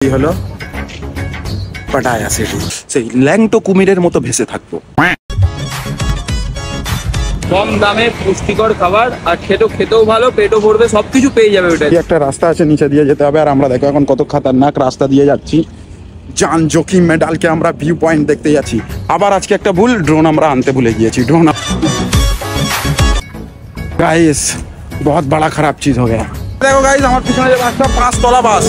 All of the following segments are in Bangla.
হলো পাটায়া সিটি, সেই ল্যাংটো কুমিরের মতো ভেসে থাকবো। কম দামে পুষ্টিকর খাবার, আর খেতেও ভালো, পেটও ভরবে, সবকিছু পেয়ে যাবে ওটা। একটা রাস্তা আছে নিচে দিয়ে যেতে হবে, আর আমরা দেখো এখন কত খতরনাক রাস্তা দিয়ে যাচ্ছি। জান जोखिम में डाल के আমরা ভিউ পয়েন্ট দেখতে যাচ্ছি। আবার আজকে একটা ভুল, ড্রোন আমরা আনতে ভুলে গিয়েছি। ড্রোন गाइस बहुत बड़ा खराब चीज हो गया। দেখো गाइस আমার পিছনে যে বাসটা 5 তলা বাস,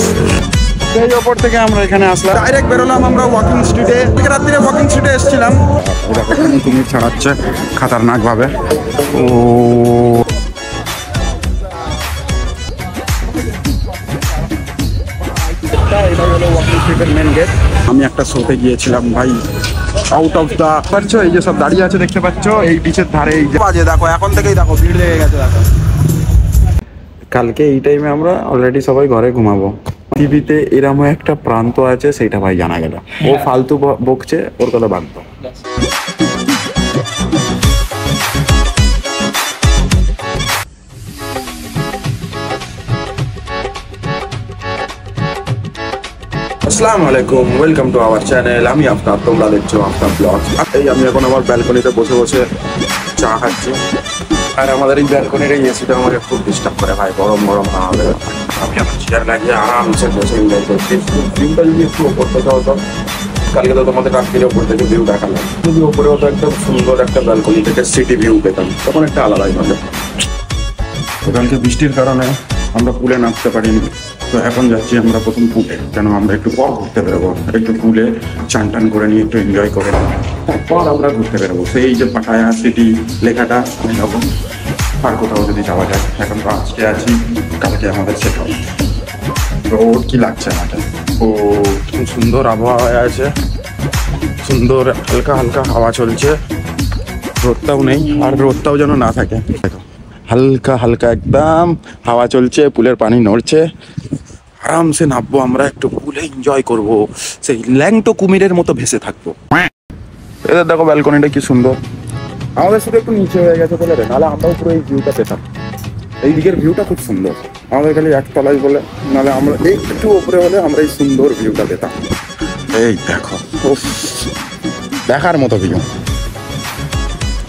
এই উপর থেকে আমরা এখানে আসলাম, ডাইরেক্ট বেরোলাম আমরা ওয়াকিং স্ট্রিটে। রাত্রে ওয়াকিং স্ট্রিটে এসেছিলাম, দেখো তুমি ছাড়াচ্ছে খতরনাক ভাবে। ও আমি একটা শোতে গিয়েছিলাম ভাই, আউট অফ দা পাচ্ছ, এই যে সব দাঁড়িয়ে আছে দেখতে পাচ্ছ এই বিচের ধারে। এই বাজে দেখো, এখন থেকেই দেখো ভিড় লেগে গেছে। দেখো কালকে এই টাইমে আমরা অলরেডি সবাই ঘরে ঘুমাবো। টিভিতে এরকম একটা প্রান্ত আছে, সেটা ভাই জানা গেল। ও ফালতু বকছে, ওর কথা বাদ দাও। আসসালামু আলাইকুম, ওয়েলকাম টু আওয়ার চ্যানেল। আমি আফতাব, তোমরা দেখছো আফতাব ব্লগস। এই আমি এখন আমার ব্যালকনিতে বসে বসে চা খাচ্ছি, আর আমাদের এই ব্যালকনির এই এসিটা আমাকে খুব ডিস্টার্ব করে ভাই। গরম গরম না হবে, আমি আমার চেয়ার লাগিয়ে আরামসে বসে এনজয় করছি। ভিউটা যদি একটু ওপর থেকে হতো, কালকে তো তোমাদের রাত্রির ওপর থেকে ভিউ দেখালাম, যদি ওপরে হতো একদম সুন্দর একটা ব্যালকনি থেকে সিটি ভিউ পেতাম, তখন একটা আলাদাই হবে। কালকে বৃষ্টির কারণে আমরা পুলে নামতে পারিনি, তো এখন যাচ্ছি আমরা প্রথম পুলে। কেন আমরা একটু পর ঘুরতে বেরোবো, একটু পুলে চান টান করে নিয়ে একটু এনজয় করে নেবো, তারপর আমরা ঘুরতে বেরোবো। সেই যে পাটায়া সিটি লেখাটা আমি নেবো, আর কোথাও যদি যাওয়া যায়। এখন তো আজকে আছি, কালকে আমাদের সেটা। তো কি লাগছে আমাকে? ও খুব সুন্দর আবহাওয়া আছে, সুন্দর হালকা হালকা হাওয়া চলছে, রোদটাও নেই, আর রোদটাও যেন না থাকে। দেখো হালকা হালকা একদম হাওয়া চলছে, পুলের পানি নড়ছে, আরামসে নামবো আমরা, একটু পুলে এনজয় করবো, সেই ল্যাংটো কুমিরের মতো ভেসে থাকবো। এদের দেখো ব্যালকনিটা কি সুন্দর, আমাদের শুধু একটু নিচে হয়ে গেছে বলে, নাহলে আমরাও পুরো এই ভিউটা পেতাম। এই দিকের ভিউটা খুব সুন্দর, আমাদের খালি একতলায় বলে, নাহলে আমরা একটু উপরে হলে আমরা এই সুন্দর ভিউটা পেতাম। এই দেখো দেখার মতো ভিউ।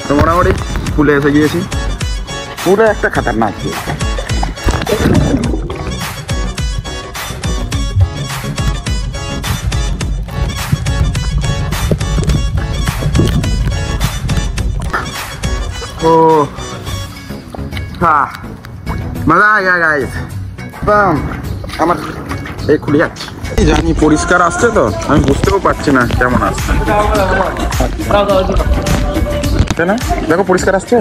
তো মোটামুটি পুলে এসে গিয়েছি, পুরো একটা খতরনাক ভিউ। ও হ্যাঁ, মজা আ গয়া গাইস। আমার এই খুলে যাচ্ছে, জানি পরিষ্কার আসছে তো, আমি বুঝতেও পারছি না কেমন আসছে। না দেখো পরিষ্কার আসছে।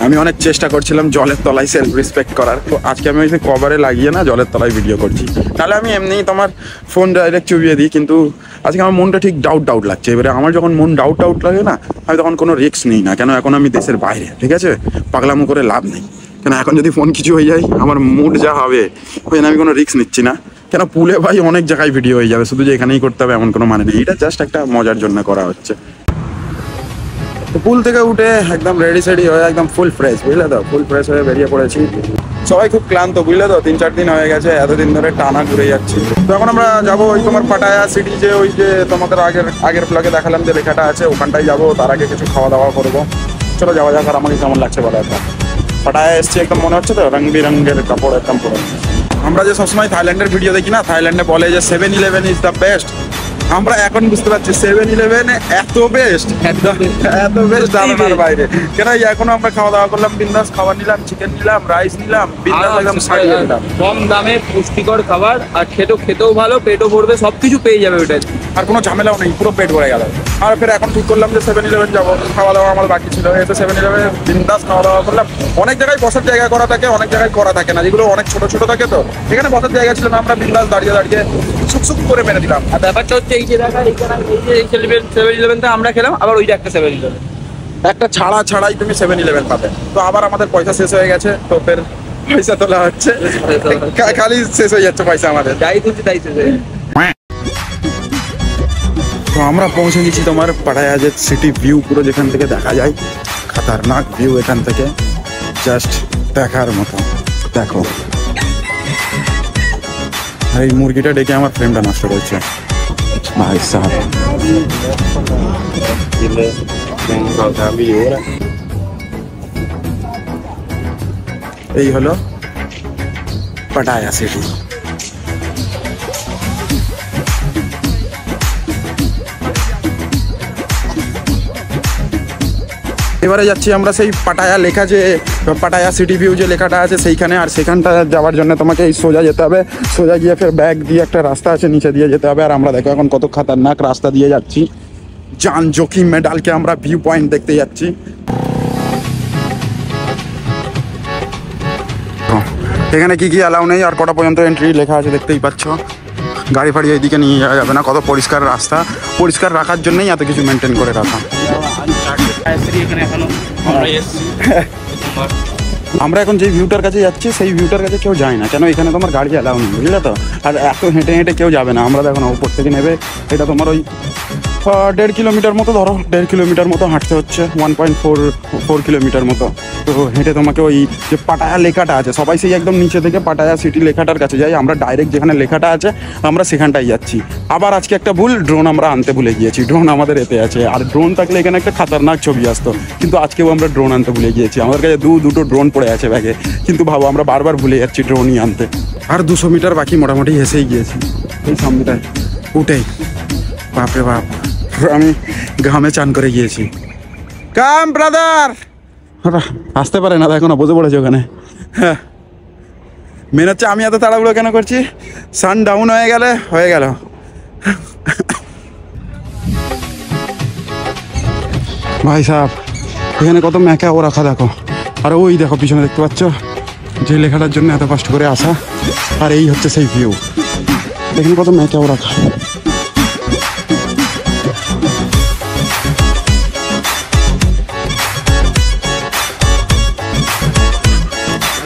আমি অনেক চেষ্টা করছিলাম জলের তলায় সেলফ রেসপেক্ট করার, তো আজকে আমি ওই কভারে লাগিয়ে না জলের তলায় ভিডিও করছি। তাহলে আমি এমনিই তোমার ফোন ডাইরেক্ট চুবিয়ে দিই, কিন্তু আজকে আমার মনটা ঠিক ডাউট লাগছে। এবারে আমার যখন মন ডাউট লাগে না, আমি তখন কোনো রিস্ক নিই না। কেন এখন আমি দেশের বাইরে, ঠিক আছে, পাগলামো করে লাভ নেই। কেন এখন যদি ফোন কিছু হয়ে যায়, আমার মুড যা হবে, ওই আমি কোনো রিস্ক নিচ্ছি না। কেন পুলে ভাই অনেক জায়গায় ভিডিও হয়ে যাবে, শুধু যে এখানেই করতে হবে এমন কোনো মানে নেই। এটা জাস্ট একটা মজার জন্য করা হচ্ছে। পুল থেকে উঠে একদম রেডি সেডি হয়ে একদম ফুল ফ্রেশ, বুঝলে তো, ফুল ফ্রেশ হয়ে বেরিয়ে পড়েছি। সবাই খুব ক্লান্ত, বুঝলে তো, 3-4 দিন হয়ে গেছে, এতদিন ধরে টানা ঘুরে যাচ্ছি। তো এখন আমরা যাবো ওই তোমার পাটায়া সিটি, যে ওই যে তোমাদের আগের ব্লগে দেখালাম যে লেখাটা আছে, ওখানটাই যাবো। তার আগে কিছু খাওয়া দাওয়া করবো, চলো যাওয়া যাক। আর আমাকে কেমন লাগছে বলো একটা, পাটায়া এসছি একদম মনে হচ্ছে তো রং বিরঙ্গের কাপড় একদম পরে। আমরা যে সবসময় থাইল্যান্ডের ভিডিও দেখি না, থাইল্যান্ডে বলে যে 7-11 ইজ দ্য বেস্ট। আমরা এখন বুঝতে পারছি 7-11 এত বেস্ট, এত বেস্ট ধারণার বাইরে। কেন এখন আমরা খাওয়া দাওয়া করলাম, বিন্দাস খাবার নিলাম, চিকেন নিলাম, রাইস নিলাম, বিন্দাস একদম সারিয়ে নিলাম। কম দামে পুষ্টিকর খাবার, আর খেতেও ভালো, পেটও ভরবে, সবকিছু পেয়ে যাবে ওটা। আর কোনো ঝামেলাও নেই, পুরো পেট ভরে গেল। আর ফের এখন ঠিক করলাম যে 7-11 যাবো। খাওয়া দাওয়া আমার বাকি ছিল, এসে 7-11 বিন্দাস খাওয়া দাওয়া করলাম। অনেক জায়গায় বসার জায়গা করা থাকে, অনেক জায়গায় করা থাকে না, যেগুলো অনেক ছোট ছোট থাকে। তো এখানে বসার জায়গা ছিল না, আমরা বিন্দাস দাঁড়িয়ে সুক করে মেরে দিলাম। আর ব্যাপারটা হচ্ছে এই যে দেখা, এই 7-11টা আমরা খেলাম, আবার ওইটা একটা 7-11, একটা ছাড়াই তুমি 7-11 পাবে। তো আবার আমাদের পয়সা শেষ হয়ে গেছে, তো ফের পয়সা তোলা হচ্ছে, খালি শেষ হয়ে যাচ্ছে পয়সা আমাদের। যাই তুলছি তাই শেষ হয়ে। তো আমরা পৌঁছে গেছি তোমার পাটায়া যে সিটি ভিউ, পুরো যেখান থেকে দেখা যায়, খতরনাক ভিউ এখান থেকে, জাস্ট দেখার মতো। দেখো আর এই মুরগিটা ডেকে আমার ফ্রেমটা নষ্ট করছে ভাই সাহেব। এই হলো পাটায়া সিটি। এবারে যাচ্ছি আমরা সেই পাটায়া লেখা যে পাটায়া সিটি ভিউ যে লেখাটা আছে সেইখানে, আর সেখানটা যাওয়ার জন্য তোমাকে এই সোজা যেতে হবে, সোজা গিয়ে ফের ব্যাগ দিয়ে একটা রাস্তা আছে নিচে দিয়ে যেতে হবে। আর আমরা দেখো এখন কত খতরনাক রাস্তা দিয়ে যাচ্ছি, জান জোখিম মে ডালকে আমরা ভিউ পয়েন্ট দেখতে যাচ্ছি। এখানে কি কি অ্যালাউ নেই আর কটা পর্যন্ত এন্ট্রি লেখা আছে দেখতেই পাচ্ছ। গাড়ি ফাড়ি এইদিকে নিয়ে যাওয়া যাবে না, কত পরিষ্কার রাস্তা, পরিষ্কার রাখার জন্যই এত কিছু মেনটেন করে রাখা। আমরা এখন যে ভিউটার কাছে যাচ্ছি সেই ভিউটার কাছে কেউ যায় না, কেন এখানে তোমার গাড়ি অ্যালাউ নেই, বুঝলে তো। আর এত হেঁটে হেঁটে কেউ যাবে না, আমরা দেখো না উপর থেকে নেবে, এটা তোমার ওই 1.5 কিলোমিটার মতো, ধরো 1.5 কিলোমিটার মতো হাঁটতে হচ্ছে, 1.4 কিলোমিটার মতো। তো হেঁটে তোমাকে ওই যে পাটায়া লেখাটা আছে, সবাই সেই একদম নিচে থেকে পাটায়া সিটি লেখাটার কাছে যাই, আমরা ডাইরেক্ট যেখানে লেখাটা আছে আমরা সেখানটাই যাচ্ছি। আবার আজকে একটা ভুল, ড্রোন আমরা আনতে ভুলে গিয়েছি, ড্রোন আমাদের এতে আছে, আর ড্রোন থাকলে এখানে একটা খাতারনাক ছবি আসতো, কিন্তু আজকেও আমরা ড্রোন আনতে ভুলে গিয়েছি। আমাদের কাছে দুটো ড্রোন পড়ে আছে ব্যাগে, কিন্তু ভাবো আমরা বারবার ভুলে যাচ্ছি ড্রোনই আনতে। আর 200 মিটার বাকি, মোটামুটি এসেই গিয়েছি এই সামনেটায় উঠেই। বাপরে বাপ, আমি ঘামে চান করে গিয়েছি। কাম ব্রাদার, আসতে পারে না, দেখো না বসে পড়েছে ওখানে। হ্যাঁ, মেন হচ্ছে আমি এত তাড়াহুড়ো কেন করছি, সান ডাউন হয়ে গেল। ভাই সাহেব, এখানে কত ম্যাকা ও রাখা দেখো, আর ওই দেখো পিছনে দেখতে পাচ্ছ যে লেখাটার জন্য এত কষ্ট করে আসা, আর এই হচ্ছে সেই ভিউ। এখানে কত ম্যাকা ও রাখা।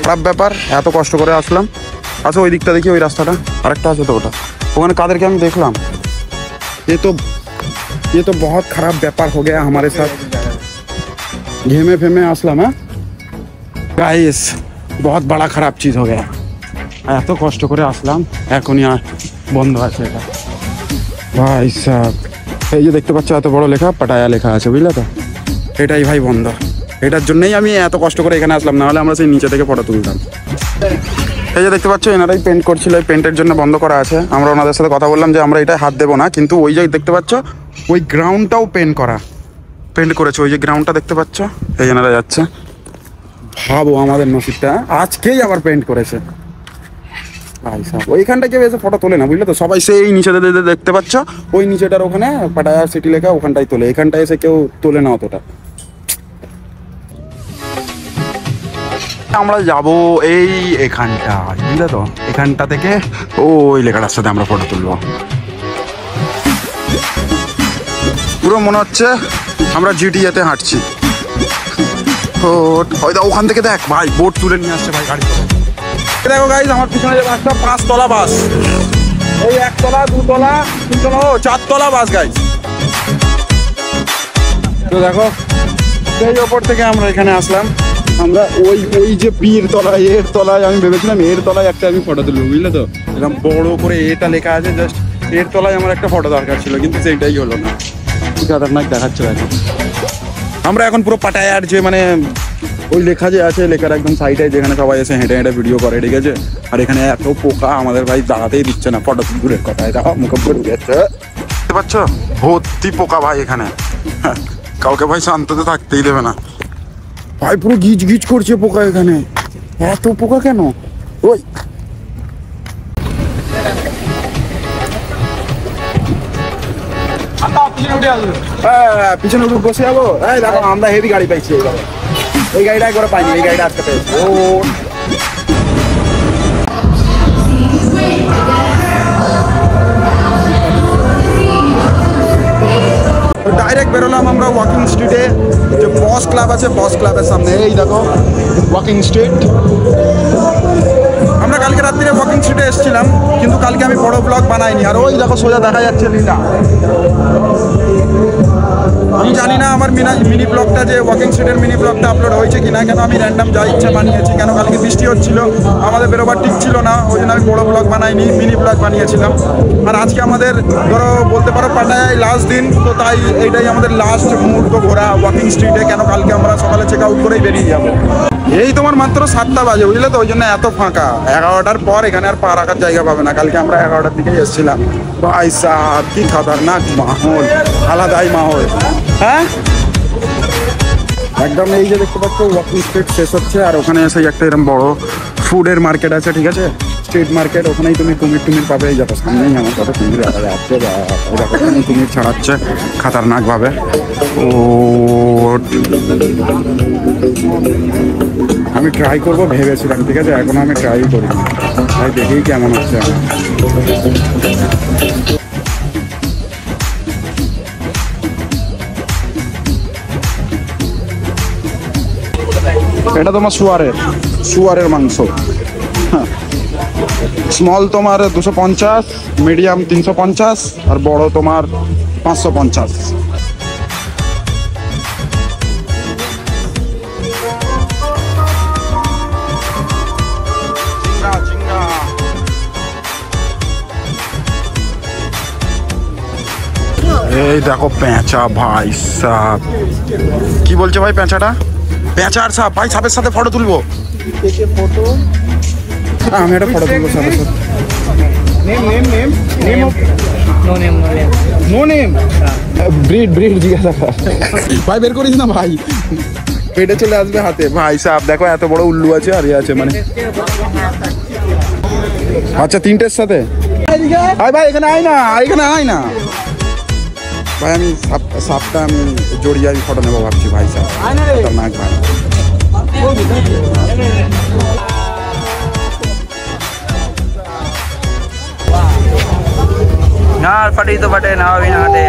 খারাপ ব্যাপার, এত কষ্ট করে আসলাম। আচ্ছা ওই দিকটা দেখি, ওই রাস্তাটা আরেকটা আছে তো, ওটা ওখানে কাদেরকে আমি দেখলাম। ये तो बहुत खराब व्यापार हो गया हमारे साथ। घेमे फेमे আসলাম। হ্যাঁ গাইস, बहुत बड़ा खराब चीज हो गया। এত কষ্ট করে আসলাম, এখনই বন্ধ আছে এটা। ভাই সাহেব, এই যে দেখতে পাচ্ছ এত বড় লেখা পাটায়া লেখা আছে, বুঝলে তো, এটাই ভাই বন্ধ। এটার জন্যই আমি এত কষ্ট করে এখানে আসলাম, না হলে আমরা সেই নিচে থেকে ফটো তুলতাম। এই যে দেখতে পাচ্ছ এনারাই পেন্ট করছিল, এই পেন্টের জন্য বন্ধ করা আছে। আমরা ওনাদের সাথে কথা বললাম যে আমরা এটা হাত দেবো না, কিন্তু ওই যে দেখতে পাচ্ছ ওই গ্রাউন্ডটাও পেন্ট করেছে, ওই যে গ্রাউন্ডটা দেখতে পাচ্ছ, এই এনারা যাচ্ছে। ভাবো আমাদের নসিবটা, আজকেই আবার পেন্ট করেছে। ভাই সাহেব, ওইখানটা কেউ এসে ফটো তোলে না, বুঝলে তো, সবাই সেই নিচে দেখতে পাচ্ছ ওই নিচেটার ওখানে পাটায়া সিটি লেখা, ওখানটাই তোলে, এখানটায় এসে কেউ তোলে না অতটা। আমরা যাব এই এখানটা, বুঝলে তো, এখানটা থেকে ওই লেখাটার সাথে আমরা ফটো তুলবো। পুরো মনে হচ্ছে আমরা জিটিএতে হাঁটছি। ওখান থেকে দেখ ভাই, বোট তুলে নিয়ে আসছে ভাই গাড়ি করে। দেখো গাইজ, আমার পিছনে যে বাসটা 5 তলা বাস, এই 1 তলা 2 তলা 3 তলা 4 তলা বাস গাইজ। তো দেখো সেই ওপর থেকে আমরা এখানে আসলাম। আমরা ওই যে পির তলায়, এর তলায় আমি ভেবেছিলাম এর তলায় একটা আমি ফটো তুলবো, বুঝলে তো, এরকম বড় করে এটা লেখা আছে, জাস্ট এর তলায় আমার একটা ফটো দরকার ছিল, কিন্তু সেইটাই হলো না। খাতারনাক দেখাচ্ছে এখন। আমরা এখন পুরো পাটায়ার যে মানে ওই লেখা যে আছে, লেখার একদম সাইডে যেখানে সবাই এসে হেঁটে হেঁটে ভিডিও করে, ঠিক আছে। আর এখানে এত পোকা, আমাদের ভাই দাঁড়াতেই দিচ্ছে না, ফটো দূরের কথা, এটা মুখে ঢুকে যাচ্ছে, বুঝতে পারছো, ভর্তি পোকা ভাই এখানে। কাউকে ভাই শান্ততে থাকতেই দেবে না ভাই, পুরো গিজ গিজ করছে পোকা এখানে। এত পোকা কেন? ওই পিছনে উঠে বসে যাবো। এই দেখো আমরা হেভি গাড়ি পাইছি, এই গাড়িটা একবার পাইনি, এই গাড়িটা আজকে পেয়েছি। ও ডাইরেক্ট বেরোলাম আমরা ওয়াকিং স্ট্রিটে, যে বস ক্লাব আছে, বস ক্লাবের সামনে। এই দেখো ওয়াকিং স্ট্রিট। আমরা কালকে রাত্রিরে ওয়াকিং স্ট্রিটে এসেছিলাম, কিন্তু কালকে আমি বড় ব্লগ বানাইনি। আর ওই দেখো সোজা দেখা যাচ্ছে লীলা, আমি জানি না আমার মিনি ব্লগটা যে ওয়াকিং স্ট্রিটের মিনি ব্লগটা আপলোড হয়েছে কিনা, কেন আমি র্যান্ডাম যা ইচ্ছা বানিয়েছি। কেন কালকে বৃষ্টি হচ্ছিল, আমাদের বেরোবার ঠিক ছিল না, ওই জন্য আমি বড় ব্লগ বানাইনি, মিনি ব্লগ বানিয়েছিলাম। আর আজকে আমাদের ধরো বলতে পারো পাটায় লাস্ট দিন, তো তাই এইটাই আমাদের লাস্ট মুহূর্ত ঘোরা ওয়াকিং স্ট্রিটে। কেন কালকে আমরা সকালে চেক আউট করেই বেরিয়ে যাবো। এই তোমার মাত্র 7টা বাজে, বুঝলে তো, ওই জন্য এত ফাঁকা। 11টার পর এখানে আর পা রাখার জায়গা পাবে না। কালকে আমরা 11টার দিকেই এসেছিলাম। ভাই সাহেব কি খতরনাক মাহৌল, আলাদাই মাহৌল। হ্যাঁ একদম। এই যে দেখতে পাচ্ছ ওয়াকিং স্ট্রিট শেষ হচ্ছে, আর ওখানে এসে একটা এরকম বড় ফুডের মার্কেট আছে, ঠিক আছে, স্ট্রিট মার্কেট। ওখানেই তুমি কুমির পাবে। এই যাতে সামনেই আমার সাথে কুমির দেখা যাচ্ছে, বা ওখানে কুমির ছাড়াচ্ছে খতরনাকভাবে। ও আমি ট্রাই করবো ভেবেছিলাম, ঠিক আছে, এখনো আমি ট্রাই করি ভাই, দেখেই কেমন হচ্ছে। এটা তোমার শুয়ারের মাংস। হ্যাঁ, স্মল তোমার 250, মিডিয়াম 350, আর বড় তোমার 550। এই দেখো পেঁচা, ভাই সাপ কি বলছে ভাই, পেঁচাটা, পেঁচা আর সাপ। ভাই সাপের সাথে ফটো তুলবো, আমি একটা ফটো তুলবো সাপের সাথে। ব্রিড জিজ্ঞাসা ভাই, বের করিস না ভাই, পেটে চলে আসবে হাতে। ভাই সাপ দেখো, এত বড় উল্লু আছে আর ইয়ে আছে, মানে আচ্ছা 3টের সাথে। ভাই এখানে আয় না, এখানে আয় না ভাই। আমি সাপটা আমি জড়িয়ে আমি ফটো নেবো ভাবছি। ভাই সাপ খতরনাক ভাই। না ফাটি তো বটে না, अभी ना हटे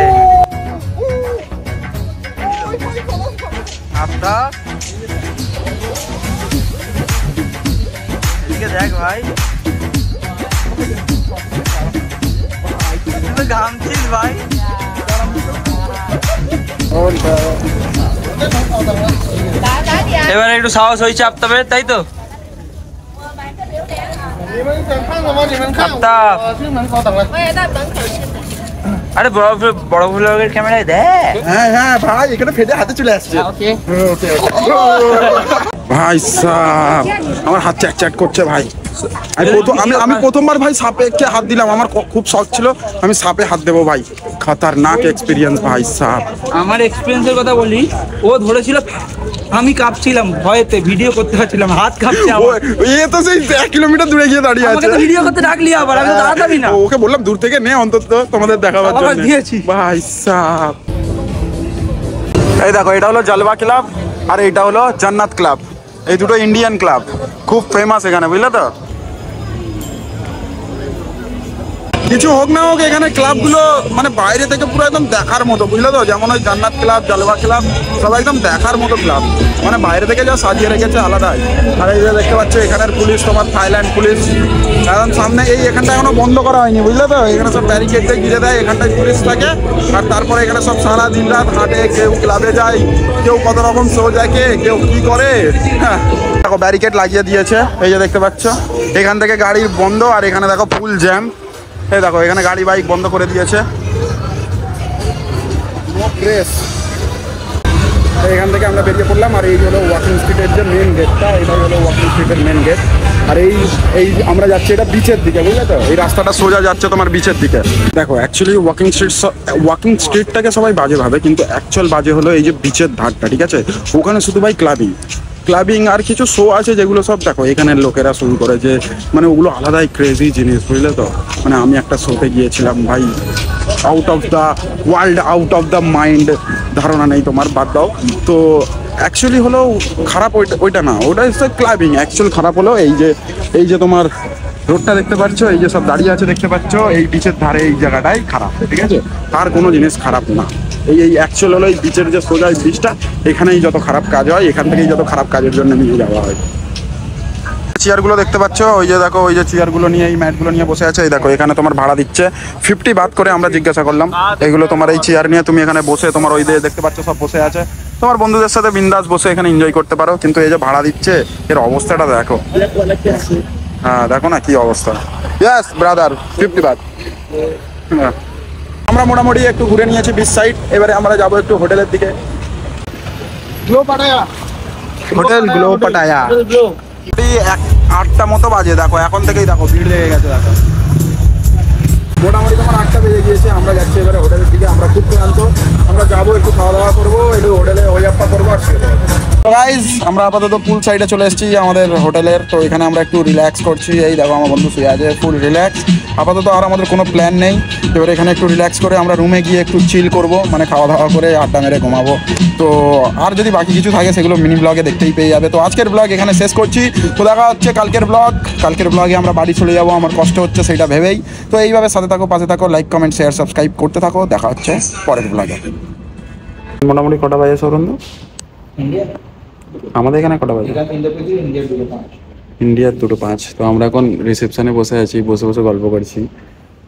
आपका। ठीक है देख भाई, तो घाम चीज भाई। এবারে একটু সাহস হয়েছে আপনাদের, তাই তো? আরে বড় ব্লগের ক্যামেরায় দেখ। হ্যাঁ ভাই, এখানে ফেটে হাতে চলে আসছে। ভাই সাপ আমার হাত চ্যাট করছে ভাই। আমি প্রথমবার ভাই সাপে হাত দিলাম, আমার খুব শখ ছিল আমি সাপে হাত দেবো ভাই। খতরনাক এক্সপিরিয়েন্স ভাই সাপ। আমার এক্সপিরিয়েন্সের কথা বলি, ও ধরেছিল, আমি কাঁপছিলাম ভয়েতে, ভিডিও করতে পারছিলাম, হাত কাঁপছে আমার। এ তো সেই 1 কিলোমিটার দূরে গিয়ে দাঁড়িয়ে আছে। আমাকে ভিডিও করতে ডাকলি আবার, আমি তো দাঁড়াতামই না। ওকে বললাম দূর থেকে নে অন্তত তোমাদের দেখাবার জন্য। দিয়েছি ভাই সাপ। এই দেখো, এটা হলো জলবা ক্লাব আর এটা হলো জান্নাত ক্লাব। এই দুটো ইন্ডিয়ান ক্লাব, খুব ফেমাস এখানে, বুঝলে তো। কিছু হোক না হোক, এখানে ক্লাবগুলো মানে বাইরে থেকে পুরো একদম দেখার মতো, বুঝলে তো। যেমন ওই জান্নাত ক্লাব, জলবা ক্লাব, সব একদম দেখার মতো ক্লাব, মানে বাইরে থেকে যা সাজিয়ে রেখেছে আলাদাই। আর এই যে দেখতে পাচ্ছ এখানের পুলিশ তোমার থাইল্যান্ড পুলিশ, কারণ সামনে এখানটা এখনো বন্ধ করা হয়নি, বুঝলে তো। এখানে সব ব্যারিকেড দিয়ে ঘিরে দেয়, এখানটায় পুলিশ থাকে। আর তারপরে এখানে সব সারা দিন রাত হাঁটে, কেউ ক্লাবে যায়, কেউ কত রকম শো দেখে, কেউ কি করে। হ্যাঁ দেখো ব্যারিকেড লাগিয়ে দিয়েছে, এই যে দেখতে পাচ্ছ। এখান থেকে গাড়ি বন্ধ, আর এখানে দেখো ফুল জ্যাম। এই দেখো এখানে গাড়ি বাইক বন্ধ করে দিয়েছে। এখান থেকে আমরা বেরিয়ে পড়লাম, আর এই হলো ওয়াকিং স্ট্রিটের যে মেন গেটটা, এটাই হলো ওয়াকিং স্ট্রিটের মেন গেট। আর এই আমরা যাচ্ছি এটা বিচের দিকে, বুঝলে তো। এই রাস্তাটা সোজা যাচ্ছে তোমার বিচের দিকে। দেখো অ্যাকচুয়ালি ওয়াকিং স্ট্রিটটাকে সবাই বাজে ভাবে, কিন্তু অ্যাকচুয়াল বাজে হলো এই যে বিচের ধারটা, ঠিক আছে। ওখানে শুধু ভাই ক্লাবিং আর কিছু শো আছে, যেগুলো সব দেখো এখানের লোকেরা শুরু করে, যে মানে ওগুলো আলাদাই ক্রেজি জিনিস, বুঝলে তো। মানে আমি একটা শোতে গিয়েছিলাম ভাই, out of the world, out of the mind, ধারণা নেই তোমার, বাদ দাও। তো অ্যাকচুয়ালি হলো খারাপ ওইটা না, ওটা হচ্ছে ক্লাবিং। অ্যাকচুয়াল খারাপ হলো এই যে তোমার রোডটা দেখতে পাচ্ছ, এই যে সব দাঁড়িয়ে আছে দেখতে পাচ্ছ, এই বিচের ধারে এই জায়গাটাই খারাপ, ঠিক আছে। আর কোনো জিনিস খারাপ না। এই অ্যাকচুয়াল হলো এই বিচের যে সোজা বিচটা, এখানেই যত খারাপ কাজ হয়, এখান থেকেই যত খারাপ কাজের জন্য নিয়ে যাওয়া হয়। চেয়ারগুলো দেখতে পাচ্ছ, ওই যে দেখো ওই যে চেয়ারগুলো নিয়ে এই ম্যাটগুলো নিয়ে বসে আছে, এই দেখো এখানে তোমার ভাড়া দিচ্ছে 50 বাত করে। আমরা জিজ্ঞাসা করলাম এগুলো তোমার এই চেয়ার নিয়ে তুমি এখানে বসে তোমার ওই যে দেখতে পাচ্ছ সব বসে আছে, তোমার বন্ধুদের সাথে বিন্দাস বসে এখানে এনজয় করতে পারো। কিন্তু এই যে ভাড়া দিচ্ছে এর অবস্থাটা দেখো, হ্যাঁ দেখো না কি অবস্থা। Yes brother 50 Baat. হ্যাঁ, আমরা মোটামুটি একটু ঘুরে নিয়েছি বিচ সাইড, এবারে আমরা যাবো একটু হোটেলের দিকে। Hotel glow Pattaya. এই 8টা মতো বাজে, দেখো এখন থেকেই দেখো ভিড় লেগে গেছে। দেখো মোটামুটি তোমার 8টা বেজে গিয়েছে, আমরা যাচ্ছি এবারে হোটেলের দিকে। আমরা খুব ক্লান্ত, আমরা যাবো একটু খাওয়া দাওয়া করবো, একটু হোটেলে ওই আপ্পা করবো আর গাইজ আমরা আপাতত পুল সাইডে চলে এসেছি আমাদের হোটেলের। তো এখানে আমরা একটু রিল্যাক্স করছি, এই দেখো আমার বন্ধু শুয়ে আছে ফুল রিল্যাক্স আপাতত। আর আমাদের কোনো প্ল্যান নেই, এবারে এখানে একটু রিল্যাক্স করে আমরা রুমে গিয়ে একটু চিল করব, মানে খাওয়া দাওয়া করে আড্ডা মেরে ঘুমাবো। তো আর যদি বাকি কিছু থাকে সেগুলো মিনি ব্লগে দেখতেই পেয়ে যাবে। তো আজকের ব্লগ এখানে শেষ করছি, তো দেখা হচ্ছে কালকের ব্লগ। কালকের ব্লগে আমরা বাড়ি চলে যাবো, আমার কষ্ট হচ্ছে সেটা ভেবেই। তো এইভাবে সাথে থাকো, পাশে থাকো, লাইক কমেন্ট শেয়ার সাবস্ক্রাইব করতে থাকো। দেখা হচ্ছে পরের ব্লগে। মোটামুটি কটা বাজে সৌরন্দ? আমাদের এখানে কটা বাজে? ইন্ডিয়ার 2:05। তো আমরা এখন রিসেপশনে বসে আছি, বসে বসে গল্প করছি।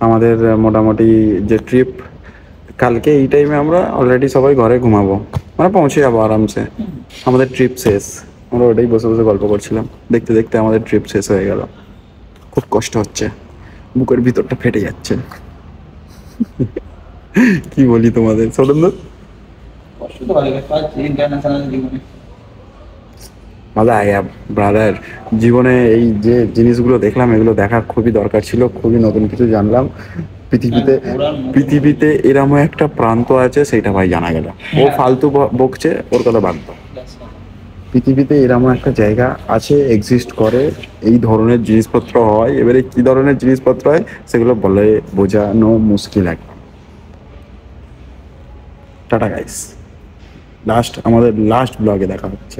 আমাদের মোটামুটি যে ট্রিপ কালকে এই টাইমে আমরা অলরেডি সবাই ঘরে ঘুমাবো, মানে পৌঁছে যাবো আরামসে। আমাদের ট্রিপ শেষ, আমরা ওটাই বসে বসে গল্প করছিলাম। দেখতে দেখতে আমাদের ট্রিপ শেষ হয়ে গেল। খুব কষ্ট হচ্ছে, বুকের ভিতরটা ফেটে যাচ্ছে। কি বলি তোমাদের সৌরন্দ? মজা আয়া ব্রাদার, জীবনে এই যে জিনিসগুলো দেখলাম এগুলো দেখা খুবই দরকার ছিল, খুবই নতুন কিছু জানলাম। পৃথিবীতে এরকম একটা প্রান্ত আছে সেটা ভাই জানা গেল। ও ফালতু বকছে, ওর কথা বাদ দাও। পৃথিবীতে এরকম একটা জায়গা আছে, এক্সিস্ট করে, এই ধরনের জিনিসপত্র হয়। এবারে কি ধরনের জিনিসপত্র হয় সেগুলো বলে বোঝানো মুশকিল একদম। টাটা গাইস, আমাদের লাস্ট ব্লগে দেখা হচ্ছে।